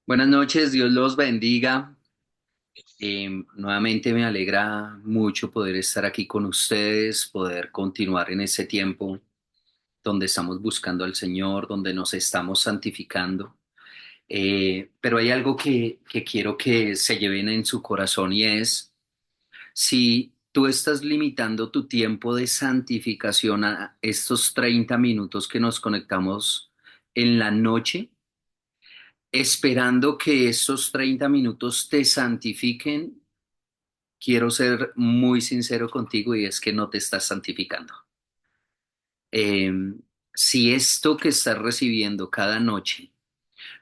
Buenas noches, Dios los bendiga. Nuevamente me alegra mucho poder estar aquí con ustedes, poder continuar en ese tiempo donde estamos buscando al Señor, donde nos estamos santificando. Pero hay algo que quiero que se lleven en su corazón y es, si tú estás limitando tu tiempo de santificación a estos 30 minutos que nos conectamos en la noche, esperando que esos 30 minutos te santifiquen, quiero ser muy sincero contigo y es que no te estás santificando. Eh, si esto que estás recibiendo cada noche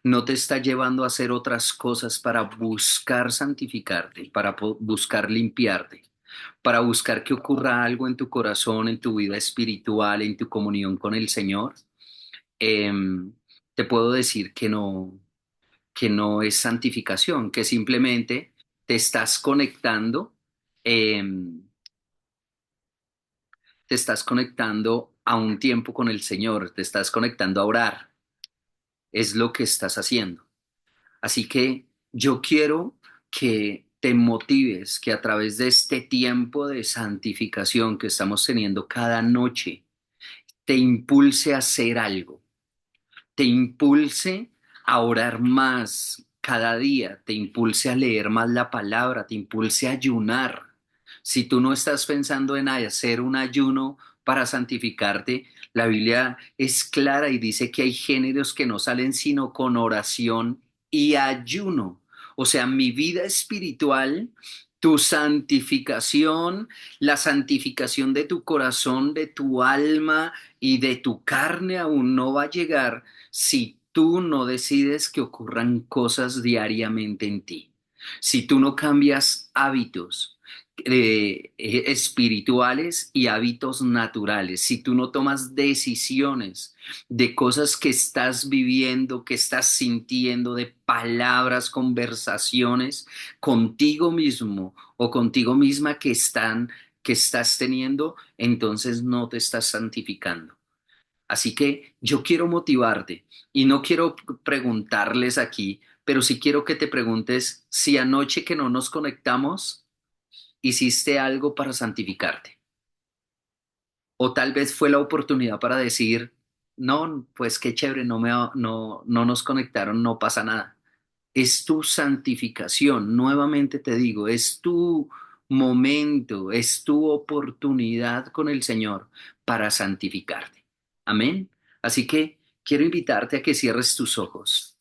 no te está llevando a hacer otras cosas para buscar santificarte, para buscar limpiarte, para buscar que ocurra algo en tu corazón, en tu vida espiritual, en tu comunión con el Señor, eh, te puedo decir que no es santificación, que simplemente te estás conectando, eh, te estás conectando a un tiempo con el Señor, te estás conectando a orar, es lo que estás haciendo. Así que yo quiero que te motives, que a través de este tiempo de santificación que estamos teniendo cada noche, te impulse a hacer algo, te impulse a orar más cada día, te impulse a leer más la palabra, te impulse a ayunar. Si tú no estás pensando en hacer un ayuno para santificarte, la Biblia es clara y dice que hay géneros que no salen sino con oración y ayuno. O sea, mi vida espiritual, tu santificación, la santificación de tu corazón, de tu alma y de tu carne aún no va a llegar si tú no decides que ocurran cosas diariamente en ti, si tú no cambias hábitos espirituales y hábitos naturales, si tú no tomas decisiones de cosas que estás viviendo, que estás sintiendo, de palabras, conversaciones contigo mismo o contigo misma que estás teniendo, entonces no te estás santificando. Así que yo quiero motivarte y no quiero preguntarles aquí, pero sí quiero que te preguntes si anoche que no nos conectamos hiciste algo para santificarte. O tal vez fue la oportunidad para decir, no, pues qué chévere, no nos conectaron, no pasa nada. Es tu santificación, nuevamente te digo, es tu momento, es tu oportunidad con el Señor para santificarte. Amén. Así que quiero invitarte a que cierres tus ojos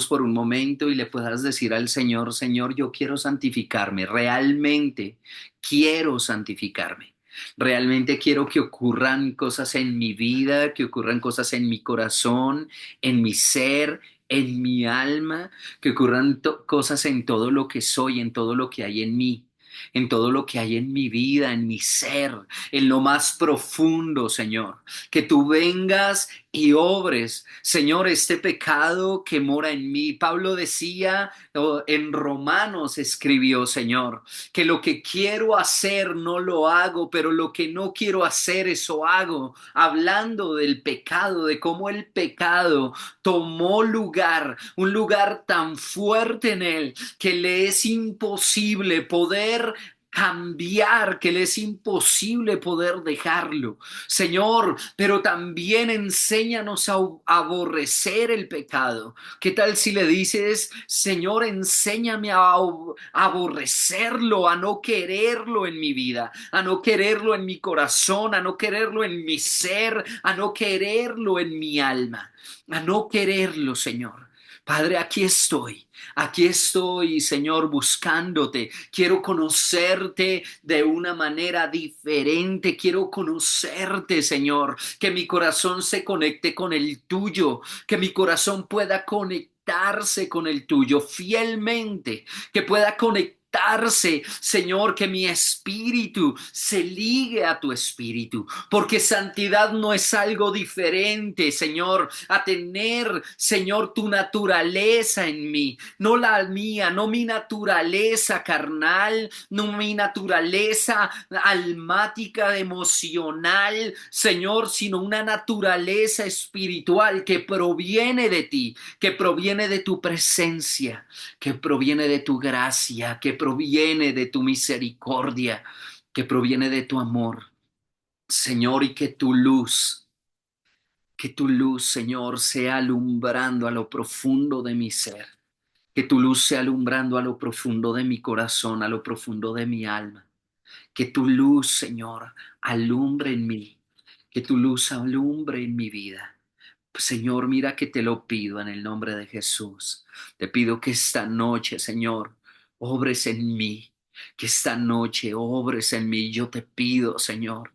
por un momento y le puedas decir al Señor, Señor, yo quiero santificarme, realmente quiero santificarme. Realmente quiero que ocurran cosas en mi vida, que ocurran cosas en mi corazón, en mi ser, en mi alma, que ocurran cosas en todo lo que soy, en todo lo que hay en mí, en todo lo que hay en mi vida, en mi ser, en lo más profundo, Señor. Que tú vengas y obres, Señor, este pecado que mora en mí. Pablo decía, en Romanos escribió, Señor, que lo que quiero hacer no lo hago, pero lo que no quiero hacer eso hago. Hablando del pecado, de cómo el pecado tomó lugar, un lugar tan fuerte en él que le es imposible poder cambiar, que le es imposible poder dejarlo. Señor, pero también enséñanos a aborrecer el pecado. ¿Qué tal si le dices, Señor, enséñame a aborrecerlo, a no quererlo en mi vida, a no quererlo en mi corazón, a no quererlo en mi ser, a no quererlo en mi alma, a no quererlo, Señor? Padre, aquí estoy, Señor, buscándote. Quiero conocerte de una manera diferente. Quiero conocerte, Señor. Que mi corazón se conecte con el tuyo. Que mi corazón pueda conectarse con el tuyo fielmente. Que pueda conectarse conectarse, Señor, que mi espíritu se ligue a tu espíritu, porque santidad no es algo diferente, Señor, a tener, Señor, tu naturaleza en mí, no la mía, no mi naturaleza carnal, no mi naturaleza almática, emocional, Señor, sino una naturaleza espiritual que proviene de ti, que proviene de tu presencia, que proviene de tu gracia, que proviene de tu misericordia, que proviene de tu amor, Señor, y que tu luz, Señor, sea alumbrando a lo profundo de mi ser, que tu luz sea alumbrando a lo profundo de mi corazón, a lo profundo de mi alma, que tu luz, Señor, alumbre en mí, que tu luz alumbre en mi vida. Señor, mira que te lo pido en el nombre de Jesús. Te pido que esta noche, Señor, obres en mí, que esta noche obres en mí. Yo te pido, Señor,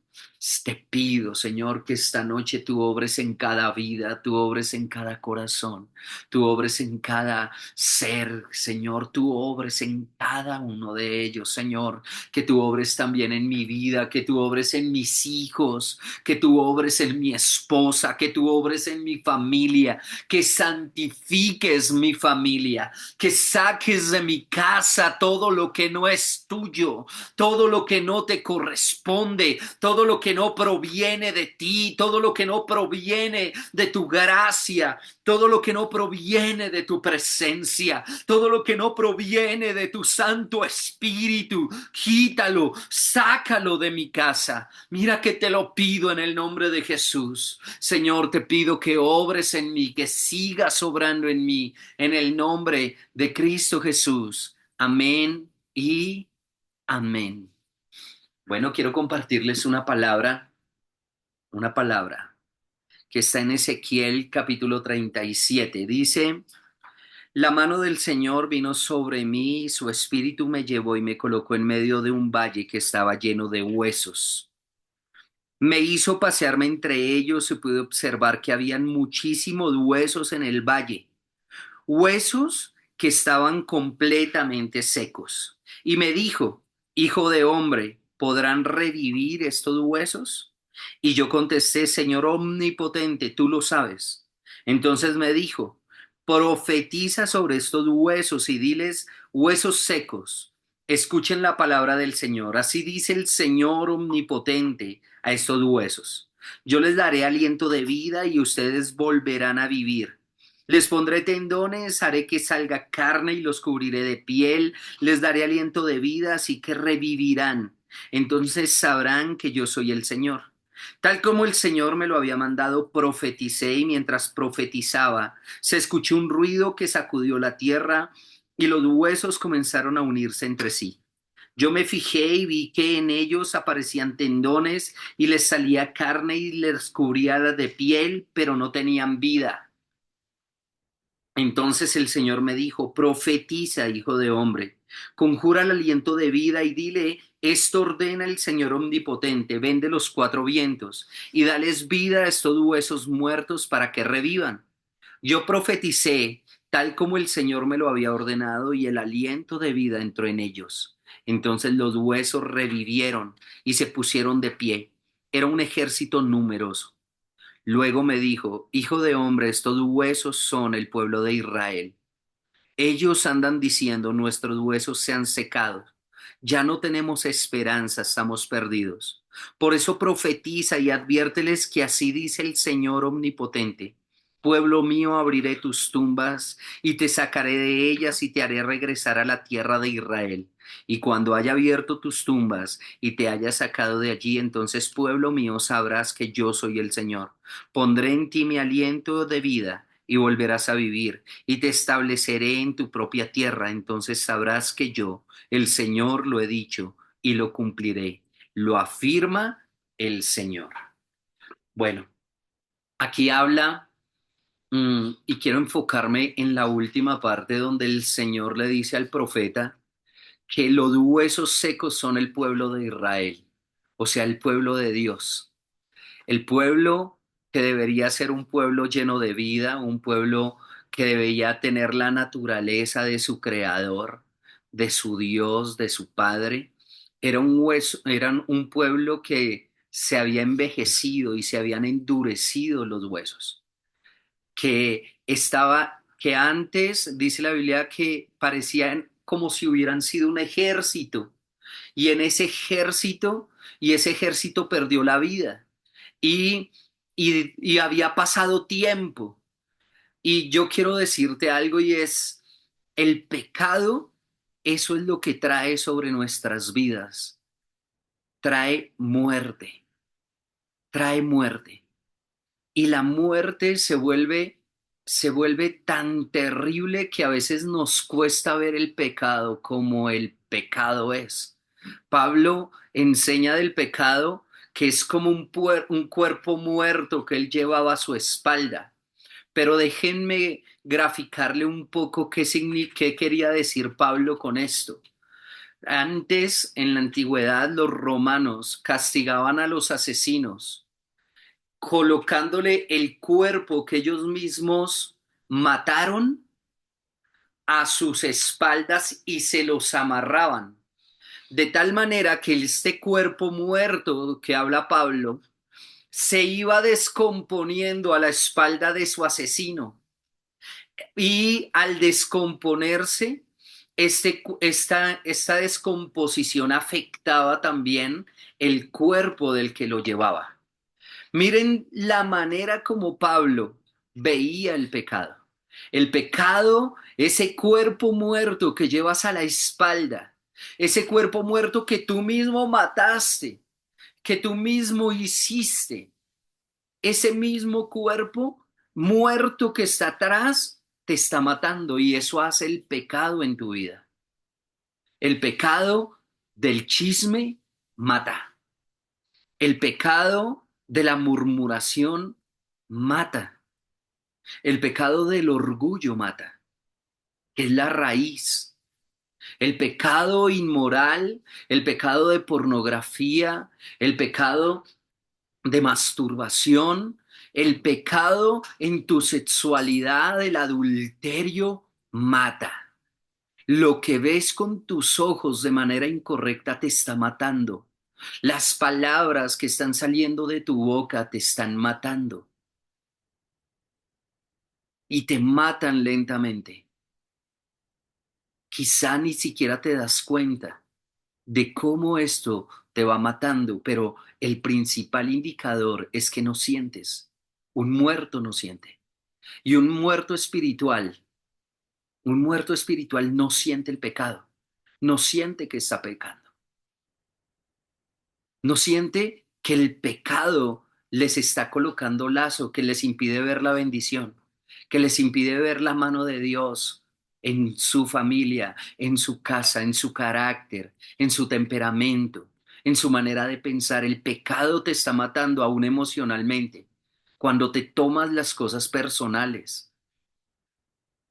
que esta noche tú obres en cada vida, tú obres en cada corazón, tú obres en cada ser, Señor, tú obres en cada uno de ellos, Señor, que tú obres también en mi vida, que tú obres en mis hijos, que tú obres en mi esposa, que tú obres en mi familia, que santifiques mi familia, que saques de mi casa todo lo que no es tuyo, todo lo que no te corresponde, todo lo que no proviene de ti, todo lo que no proviene de tu gracia, todo lo que no proviene de tu presencia, todo lo que no proviene de tu Santo Espíritu, quítalo, sácalo de mi casa. Mira que te lo pido en el nombre de Jesús. Señor, te pido que obres en mí, que sigas obrando en mí, en el nombre de Cristo Jesús. Amén y amén. Bueno, quiero compartirles una palabra que está en Ezequiel capítulo 37. Dice: la mano del Señor vino sobre mí y su espíritu me llevó y me colocó en medio de un valle que estaba lleno de huesos. Me hizo pasearme entre ellos y pude observar que habían muchísimos huesos en el valle, huesos que estaban completamente secos. Y me dijo: hijo de hombre, ¿podrán revivir estos huesos? Y yo contesté: Señor omnipotente, tú lo sabes. Entonces me dijo: profetiza sobre estos huesos y diles: huesos secos, escuchen la palabra del Señor. Así dice el Señor omnipotente a estos huesos: yo les daré aliento de vida y ustedes volverán a vivir. Les pondré tendones, haré que salga carne y los cubriré de piel, les daré aliento de vida, así que revivirán. Entonces sabrán que yo soy el Señor. Tal como el Señor me lo había mandado, profeticé, y mientras profetizaba, se escuchó un ruido que sacudió la tierra y los huesos comenzaron a unirse entre sí. Yo me fijé y vi que en ellos aparecían tendones y les salía carne y les cubría de piel, pero no tenían vida. Entonces el Señor me dijo: profetiza, hijo de hombre, conjura el aliento de vida y dile: esto ordena el Señor omnipotente, ven de los cuatro vientos y dales vida a estos huesos muertos para que revivan. Yo profeticé tal como el Señor me lo había ordenado y el aliento de vida entró en ellos. Entonces los huesos revivieron y se pusieron de pie. Era un ejército numeroso. Luego me dijo: hijo de hombre, estos huesos son el pueblo de Israel. Ellos andan diciendo: nuestros huesos se han secado. Ya no tenemos esperanza, estamos perdidos. Por eso profetiza y adviérteles que así dice el Señor omnipotente: pueblo mío, abriré tus tumbas y te sacaré de ellas y te haré regresar a la tierra de Israel. Y cuando haya abierto tus tumbas y te haya sacado de allí, entonces, pueblo mío, sabrás que yo soy el Señor. Pondré en ti mi aliento de vida y volverás a vivir, y te estableceré en tu propia tierra. Entonces sabrás que yo, el Señor, lo he dicho y lo cumpliré. Lo afirma el Señor. Bueno, aquí habla, y quiero enfocarme en la última parte donde el Señor le dice al profeta que los huesos secos son el pueblo de Israel, o sea, el pueblo de Dios. El pueblo que debería ser un pueblo lleno de vida, un pueblo que debería tener la naturaleza de su creador, de su Dios, de su Padre. Eran un pueblo que se había envejecido y se habían endurecido los huesos, que antes, dice la Biblia, que parecían como si hubieran sido un ejército, y en ese ejército perdió la vida, y, y había pasado tiempo. Y yo quiero decirte algo y es, el pecado, eso es lo que trae sobre nuestras vidas, trae muerte, trae muerte. Y la muerte se vuelve tan terrible que a veces nos cuesta ver el pecado como el pecado es. Pablo enseña del pecado que es como un cuerpo muerto que él llevaba a su espalda. Pero déjenme graficarle un poco qué quería decir Pablo con esto. Antes, en la antigüedad, los romanos castigaban a los asesinos colocándole el cuerpo que ellos mismos mataron a sus espaldas y se los amarraban. De tal manera que este cuerpo muerto que habla Pablo se iba descomponiendo a la espalda de su asesino. Y al descomponerse, esta descomposición afectaba también el cuerpo del que lo llevaba. Miren la manera como Pablo veía el pecado. El pecado, ese cuerpo muerto que llevas a la espalda, ese cuerpo muerto que tú mismo mataste, que tú mismo hiciste, ese mismo cuerpo muerto que está atrás te está matando, y eso hace el pecado en tu vida. El pecado del chisme mata. El pecado de la murmuración mata. El pecado del orgullo mata, que es la raíz. El pecado inmoral, el pecado de pornografía, el pecado de masturbación, el pecado en tu sexualidad, el adulterio, mata. Lo que ves con tus ojos de manera incorrecta te está matando. Las palabras que están saliendo de tu boca te están matando y te matan lentamente. Quizá ni siquiera te das cuenta de cómo esto te va matando, pero el principal indicador es que no sientes. Un muerto no siente. Y un muerto espiritual no siente el pecado, no siente que está pecando, no siente que el pecado les está colocando lazo, que les impide ver la bendición, que les impide ver la mano de Dios en su familia, en su casa, en su carácter, en su temperamento, en su manera de pensar. El pecado te está matando aún emocionalmente, cuando te tomas las cosas personales,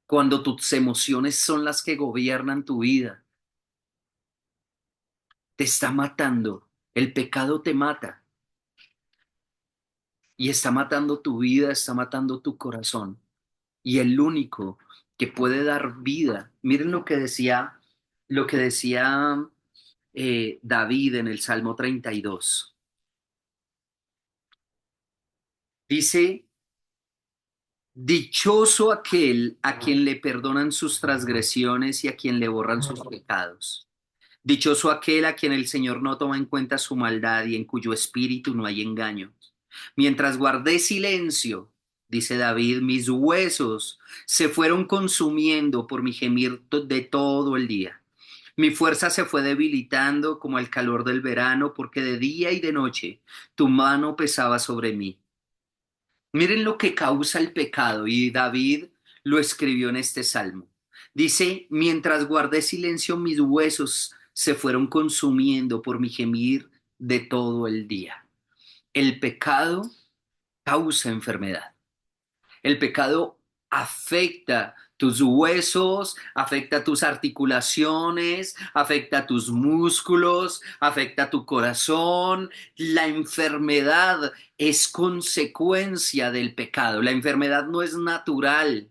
cuando tus emociones son las que gobiernan tu vida, te está matando. El pecado te mata y está matando tu vida, está matando tu corazón. Y el único que puede dar vida, miren lo que decía David en el Salmo 32. Dice, dichoso aquel a quien le perdonan sus transgresiones y a quien le borran sus pecados. Dichoso aquel a quien el Señor no toma en cuenta su maldad y en cuyo espíritu no hay engaño. Mientras guardé silencio, dice David, mis huesos se fueron consumiendo por mi gemir de todo el día. Mi fuerza se fue debilitando como el calor del verano, porque de día y de noche tu mano pesaba sobre mí. Miren lo que causa el pecado, y David lo escribió en este salmo. Dice, mientras guardé silencio, mis huesos se fueron consumiendo por mi gemir de todo el día. El pecado causa enfermedad. El pecado afecta tus huesos, afecta tus articulaciones, afecta tus músculos, afecta tu corazón. La enfermedad es consecuencia del pecado. La enfermedad no es natural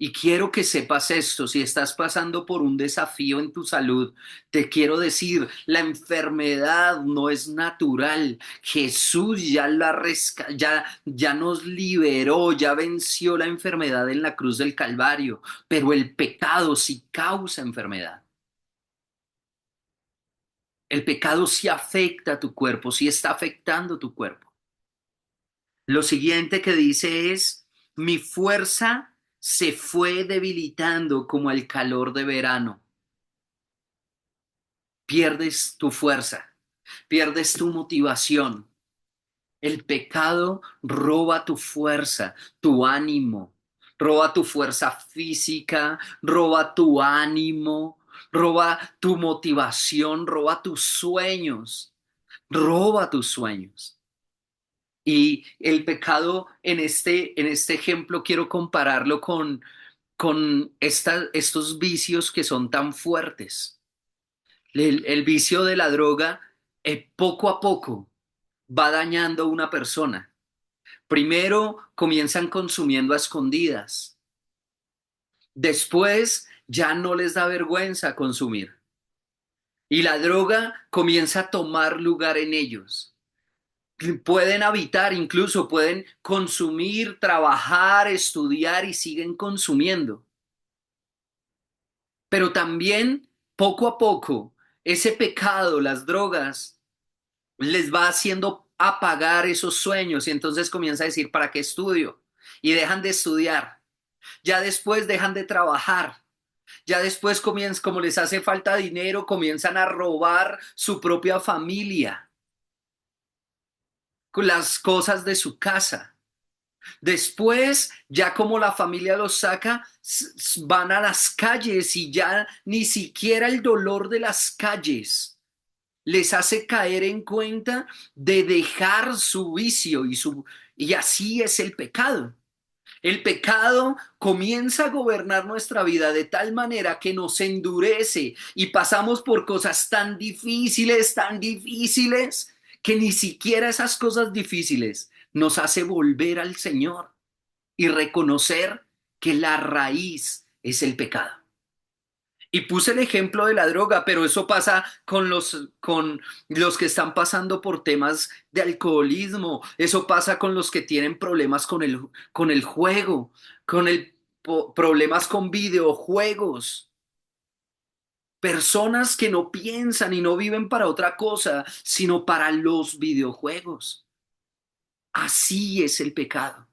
Y quiero que sepas esto, si estás pasando por un desafío en tu salud, te quiero decir, la enfermedad no es natural. Jesús ya nos liberó, ya venció la enfermedad en la cruz del Calvario, pero el pecado sí causa enfermedad. El pecado sí afecta a tu cuerpo, sí está afectando tu cuerpo. Lo siguiente que dice es, mi fuerza se fue debilitando como el calor de verano. Pierdes tu fuerza, pierdes tu motivación. El pecado roba tu fuerza, tu ánimo, roba tu fuerza física, roba tu ánimo, roba tu motivación, roba tus sueños, roba tus sueños. Y el pecado en este ejemplo quiero compararlo con estos vicios que son tan fuertes. El vicio de la droga, poco a poco va dañando a una persona. Primero comienzan consumiendo a escondidas. Después ya no les da vergüenza consumir. Y la droga comienza a tomar lugar en ellos. Pueden habitar, incluso pueden consumir, trabajar, estudiar y siguen consumiendo. Pero también, poco a poco, ese pecado, las drogas, les va haciendo apagar esos sueños y entonces comienza a decir, ¿para qué estudio? Y dejan de estudiar. Ya después dejan de trabajar. Ya después comienzan, como les hace falta dinero, comienzan a robar su propia familia con las cosas de su casa. Después, ya como la familia los saca, van a las calles y ya ni siquiera el dolor de las calles les hace caer en cuenta de dejar su vicio y así es el pecado. El pecado comienza a gobernar nuestra vida de tal manera que nos endurece y pasamos por cosas tan difíciles, que ni siquiera esas cosas difíciles nos hace volver al Señor y reconocer que la raíz es el pecado. Y puse el ejemplo de la droga, pero eso pasa con los que están pasando por temas de alcoholismo, eso pasa con los que tienen problemas con el juego, problemas con videojuegos, personas que no piensan y no viven para otra cosa, sino para los videojuegos. Así es el pecado.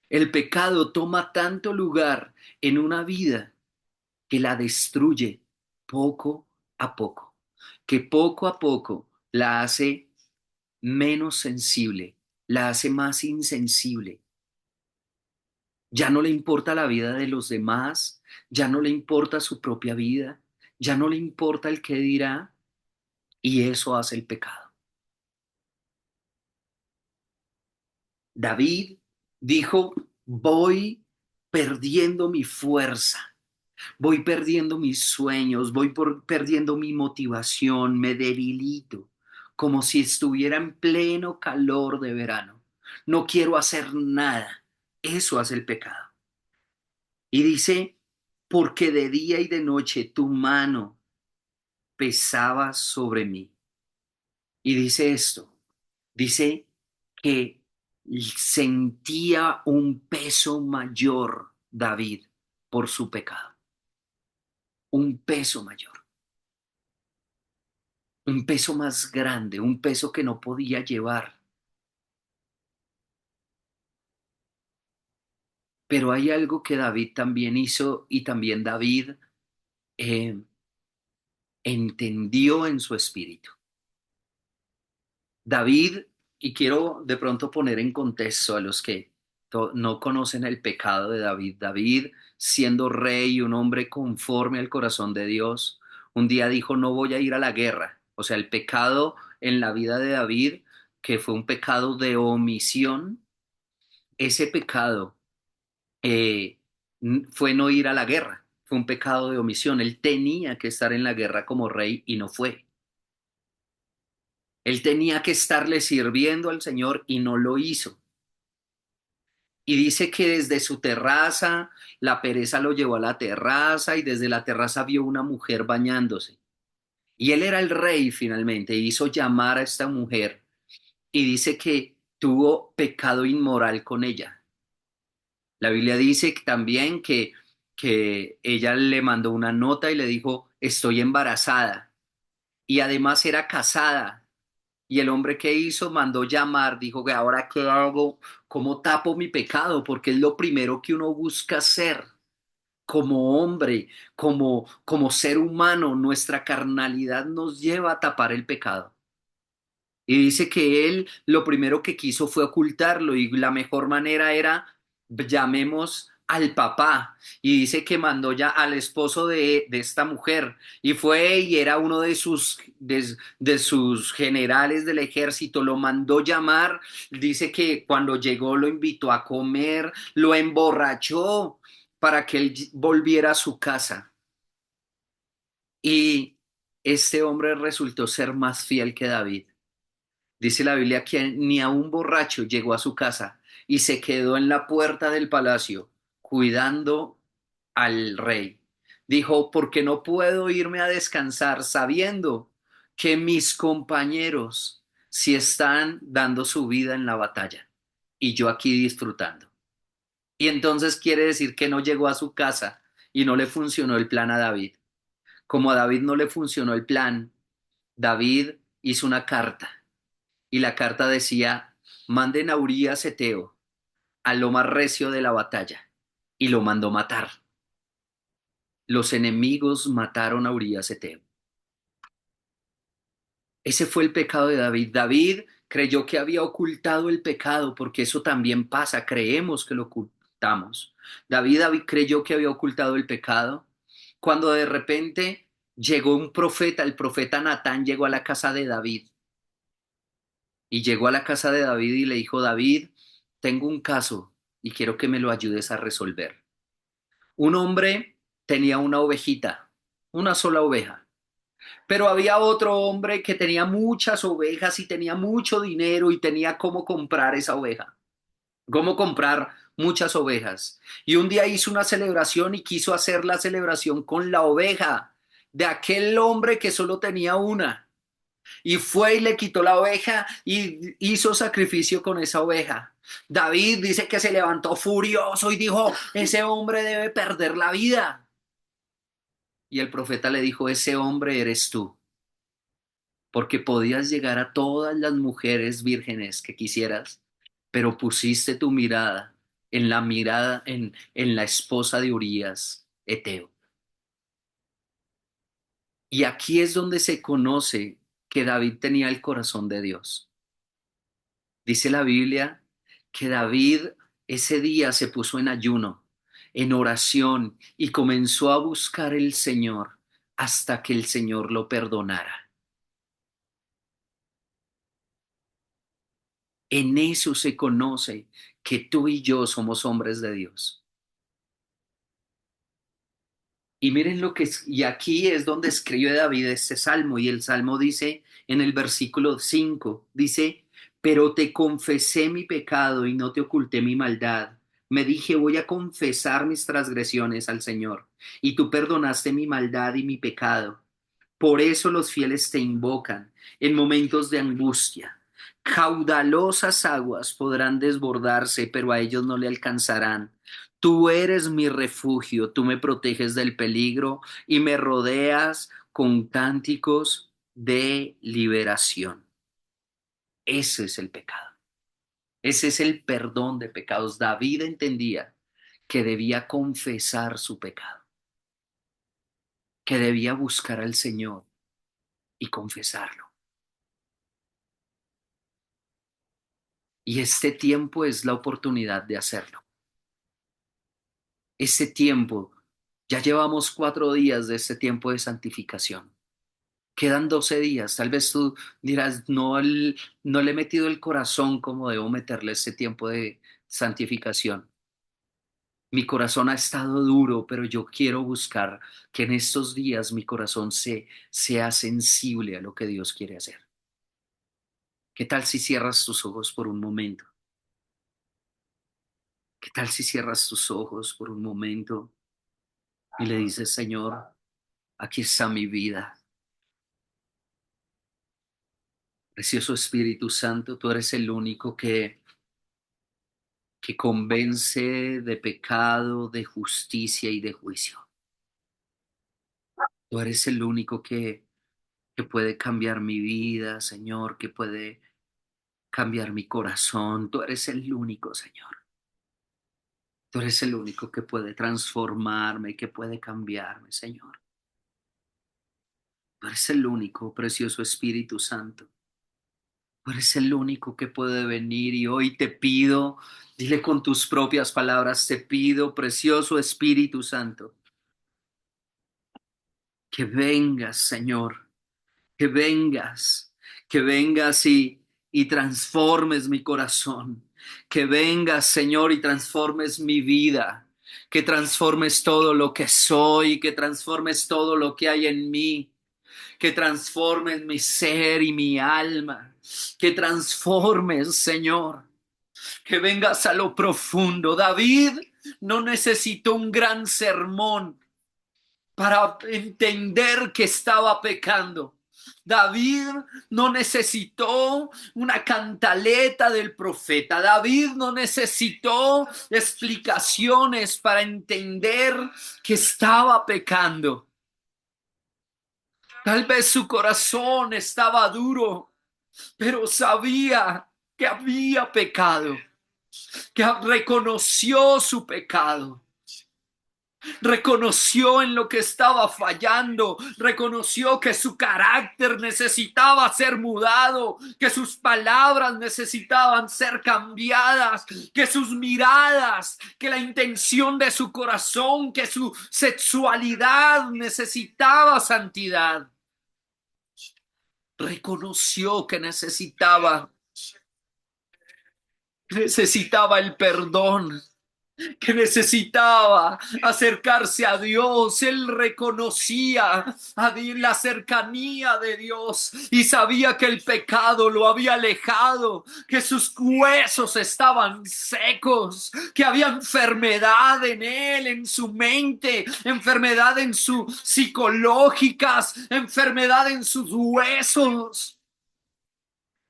El pecado toma tanto lugar en una vida que la destruye poco a poco, que poco a poco la hace menos sensible, la hace más insensible. Ya no le importa la vida de los demás, ya no le importa su propia vida, ya no le importa el qué dirá, y eso hace el pecado. David dijo, voy perdiendo mi fuerza. Voy perdiendo mis sueños, perdiendo mi motivación, me debilito, como si estuviera en pleno calor de verano. No quiero hacer nada. Eso hace el pecado. Y dice, porque de día y de noche tu mano pesaba sobre mí. Y dice esto, dice que sentía un peso mayor David por su pecado, un peso mayor. Un peso más grande, un peso que no podía llevar. Pero hay algo que David también hizo y también David eh, entendió en su espíritu. David, y quiero de pronto poner en contexto a los que no conocen el pecado de David. David, siendo rey, un hombre conforme al corazón de Dios, un día dijo, no voy a ir a la guerra. O sea, el pecado en la vida de David, que fue un pecado de omisión, ese pecado eh, fue no ir a la guerra, fue un pecado de omisión. Él tenía que estar en la guerra como rey y no fue. Él tenía que estarle sirviendo al Señor y no lo hizo. Y dice que desde su terraza, la pereza lo llevó a la terraza y desde la terraza vio una mujer bañándose. Y él era el rey finalmente, e hizo llamar a esta mujer y dice que tuvo pecado inmoral con ella. La Biblia dice también que ella le mandó una nota y le dijo, estoy embarazada. Y además era casada. Y el hombre que hizo mandó llamar, dijo que ahora qué hago, cómo tapo mi pecado, porque es lo primero que uno busca hacer como hombre, como ser humano. Nuestra carnalidad nos lleva a tapar el pecado. Y dice que él lo primero que quiso fue ocultarlo y la mejor manera era llamemos al papá. Y dice que mandó ya al esposo de esta mujer y fue y era uno de sus generales del ejército, lo mandó llamar. Dice que cuando llegó lo invitó a comer, lo emborrachó para que él volviera a su casa. Y este hombre resultó ser más fiel que David. Dice la Biblia que ni a un borracho llegó a su casa y se quedó en la puerta del palacio cuidando al rey. Dijo, porque no puedo irme a descansar sabiendo que mis compañeros sí están dando su vida en la batalla y yo aquí disfrutando. Y entonces quiere decir que no llegó a su casa y no le funcionó el plan a David. Como a David no le funcionó el plan, David hizo una carta y la carta decía, manden a Urías Eteo a lo más recio de la batalla, y lo mandó matar. Los enemigos mataron a Urías Eteo. Ese fue el pecado de David. David creyó que había ocultado el pecado, porque eso también pasa, creemos que lo ocultamos. David creyó que había ocultado el pecado, cuando de repente llegó un profeta, el profeta Natán llegó a la casa de David y llegó a la casa de David y le dijo, David, tengo un caso y quiero que me lo ayudes a resolver. Un hombre tenía una ovejita, una sola oveja, pero había otro hombre que tenía muchas ovejas y tenía mucho dinero y tenía cómo comprar esa oveja, cómo comprar muchas ovejas. Y un día hizo una celebración y quiso hacer la celebración con la oveja de aquel hombre que solo tenía una. Y fue y le quitó la oveja y hizo sacrificio con esa oveja. David dice que se levantó furioso y dijo, ese hombre debe perder la vida. Y el profeta le dijo, ese hombre eres tú, porque podías llegar a todas las mujeres vírgenes que quisieras, pero pusiste tu mirada, en la esposa de Urías, Eteo. Y aquí es donde se conoce que David tenía el corazón de Dios. Dice la Biblia que David ese día se puso en ayuno, en oración y comenzó a buscar el Señor hasta que el Señor lo perdonara. En eso se conoce que tú y yo somos hombres de Dios. Y miren y aquí es donde escribe David este salmo, y el salmo dice en el versículo 5 dice, pero te confesé mi pecado y no te oculté mi maldad. Me dije, voy a confesar mis transgresiones al Señor, y tú perdonaste mi maldad y mi pecado. Por eso los fieles te invocan en momentos de angustia. Caudalosas aguas podrán desbordarse, pero a ellos no le alcanzarán. Tú eres mi refugio, tú me proteges del peligro y me rodeas con cánticos de liberación. Ese es el pecado. Ese es el perdón de pecados. David entendía que debía confesar su pecado, que debía buscar al Señor y confesarlo. Y este tiempo es la oportunidad de hacerlo. Este tiempo, ya llevamos 4 días de este tiempo de santificación. Quedan 12 días. Tal vez tú dirás, no, no le he metido el corazón como debo meterle este tiempo de santificación. Mi corazón ha estado duro, pero yo quiero buscar que en estos días mi corazón sea sensible a lo que Dios quiere hacer. ¿Qué tal si cierras tus ojos por un momento? ¿Qué tal si cierras tus ojos por un momento y le dices, Señor, aquí está mi vida? Precioso Espíritu Santo, tú eres el único que convence de pecado, de justicia y de juicio. Tú eres el único que puede cambiar mi vida, Señor, que puede cambiar mi corazón. Tú eres el único, Señor. Tú eres el único que puede transformarme, que puede cambiarme, Señor. Tú eres el único, precioso Espíritu Santo. Tú eres el único que puede venir y hoy te pido, dile con tus propias palabras, te pido, precioso Espíritu Santo, que vengas, Señor, que vengas y transformes mi corazón, que vengas, Señor, y transformes mi vida, que transformes todo lo que soy, que transformes todo lo que hay en mí, que transformes mi ser y mi alma, que transformes, Señor, que vengas a lo profundo. David no necesitó un gran sermón para entender que estaba pecando. David no necesitó una cantaleta del profeta. David no necesitó explicaciones para entender que estaba pecando. Tal vez su corazón estaba duro, pero sabía que había pecado, que reconoció su pecado. Reconoció en lo que estaba fallando, reconoció que su carácter necesitaba ser mudado, que sus palabras necesitaban ser cambiadas, que sus miradas, que la intención de su corazón, que su sexualidad necesitaba santidad. Reconoció que necesitaba el perdón, que necesitaba acercarse a Dios. Él reconocía la cercanía de Dios y sabía que el pecado lo había alejado, que sus huesos estaban secos, que había enfermedad en él, en su mente, enfermedad en sus psicológicas, enfermedad en sus huesos.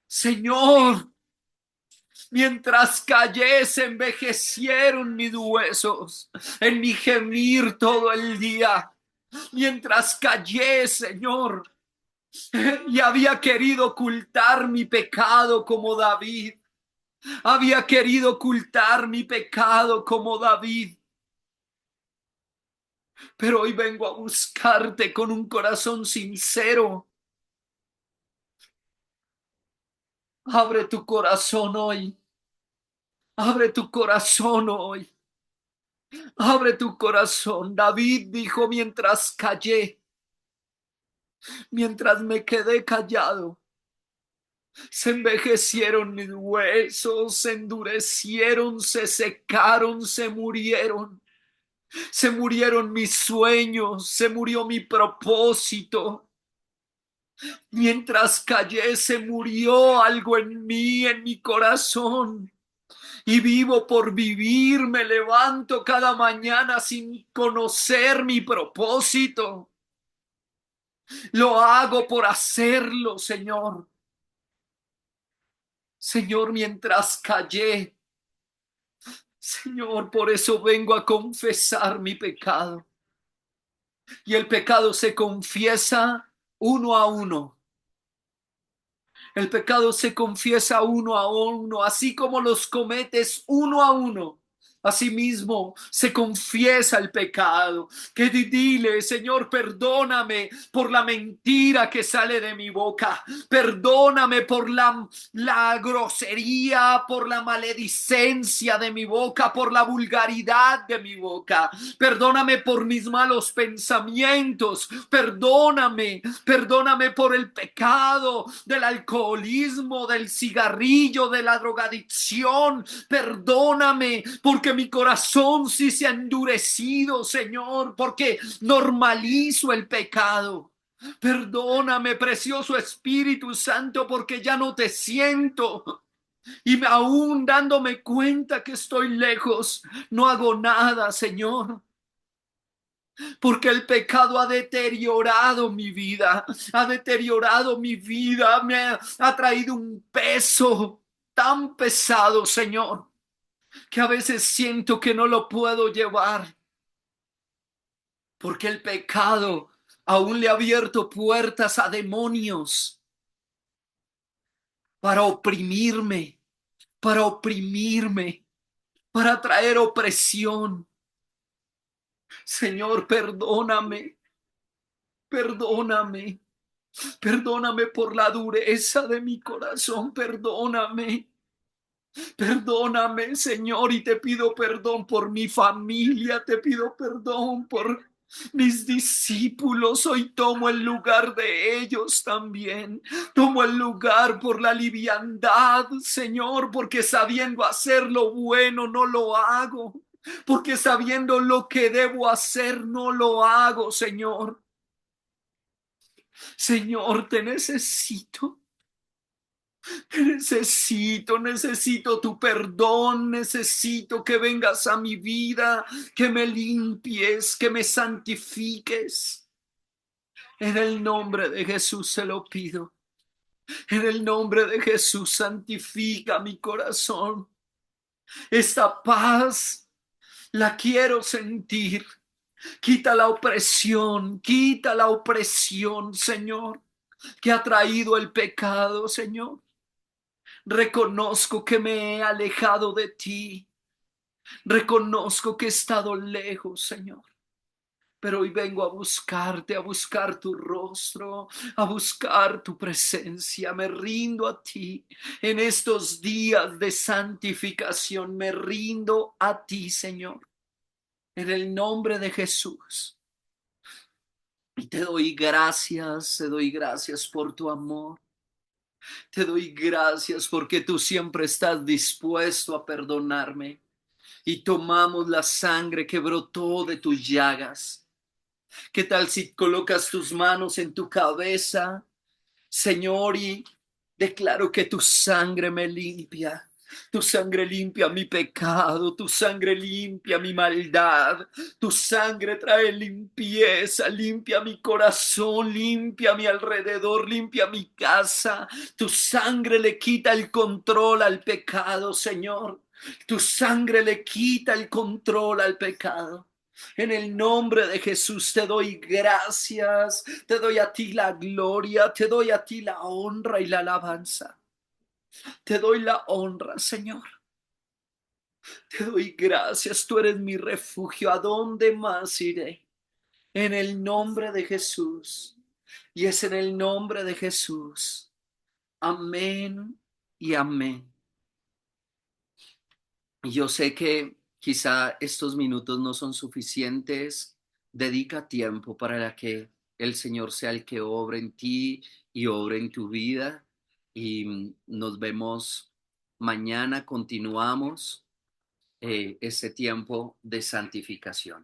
Señor, mientras callé, se envejecieron mis huesos en mi gemir todo el día. Mientras callé, Señor, y había querido ocultar mi pecado como David. Había querido ocultar mi pecado como David. Pero hoy vengo a buscarte con un corazón sincero. Abre tu corazón hoy. Abre tu corazón hoy. Abre tu corazón. David dijo mientras callé, mientras me quedé callado, se envejecieron mis huesos, se endurecieron, se secaron, se murieron mis sueños, se murió mi propósito. Mientras callé, se murió algo en mí, en mi corazón. Y vivo por vivir, me levanto cada mañana sin conocer mi propósito. Lo hago por hacerlo, Señor. Señor, mientras callé, Señor, por eso vengo a confesar mi pecado. Y el pecado se confiesa uno a uno. El pecado se confiesa uno a uno, así como los cometes uno a uno. Asimismo, se confiesa el pecado. Que dile, Señor, perdóname por la mentira que sale de mi boca. Perdóname por la grosería, por la maledicencia de mi boca, por la vulgaridad de mi boca. Perdóname por mis malos pensamientos. Perdóname por el pecado del alcoholismo, del cigarrillo, de la drogadicción. Perdóname porque mi corazón sí se ha endurecido, Señor, porque normalizo el pecado. Perdóname, precioso Espíritu Santo, porque ya no te siento. Y aún dándome cuenta que estoy lejos, no hago nada, Señor, porque el pecado ha deteriorado mi vida, ha traído un peso tan pesado, Señor, que a veces siento que no lo puedo llevar, porque el pecado aún le ha abierto puertas a demonios para oprimirme, para oprimirme, para traer opresión. Señor, perdóname, perdóname, perdóname por la dureza de mi corazón, perdóname. Perdóname, Señor, y te pido perdón por mi familia, te pido perdón por mis discípulos. Hoy tomo el lugar de ellos también. Tomo el lugar por la liviandad, Señor, porque sabiendo hacer lo bueno no lo hago. Porque sabiendo lo que debo hacer no lo hago, Señor. Señor, te necesito. Necesito tu perdón, necesito que vengas a mi vida, que me limpies, que me santifiques. En el nombre de Jesús se lo pido. En el nombre de Jesús santifica mi corazón. Esta paz la quiero sentir. Quita la opresión, Señor, que ha traído el pecado, Señor. Reconozco que me he alejado de ti. Reconozco que he estado lejos, Señor. Pero hoy vengo a buscarte, a buscar tu rostro, a buscar tu presencia. Me rindo a ti en estos días de santificación. Me rindo a ti, Señor, en el nombre de Jesús. Y te doy gracias por tu amor. Te doy gracias porque tú siempre estás dispuesto a perdonarme. Y tomamos la sangre que brotó de tus llagas. ¿Qué tal si colocas tus manos en tu cabeza, Señor, y declaro que tu sangre me limpia? Tu sangre limpia mi pecado, tu sangre limpia mi maldad, tu sangre trae limpieza, limpia mi corazón, limpia mi alrededor, limpia mi casa. Tu sangre le quita el control al pecado, Señor. Tu sangre le quita el control al pecado. En el nombre de Jesús te doy gracias, te doy a ti la gloria, te doy a ti la honra y la alabanza. Te doy la honra, Señor. Te doy gracias, tú eres mi refugio. ¿A dónde más iré? En el nombre de Jesús. Y es en el nombre de Jesús. Amén y amén. Y yo sé que quizá estos minutos no son suficientes. Dedica tiempo para que el Señor sea el que obre en ti y obre en tu vida. Y nos vemos mañana. Continuamos este tiempo de santificación.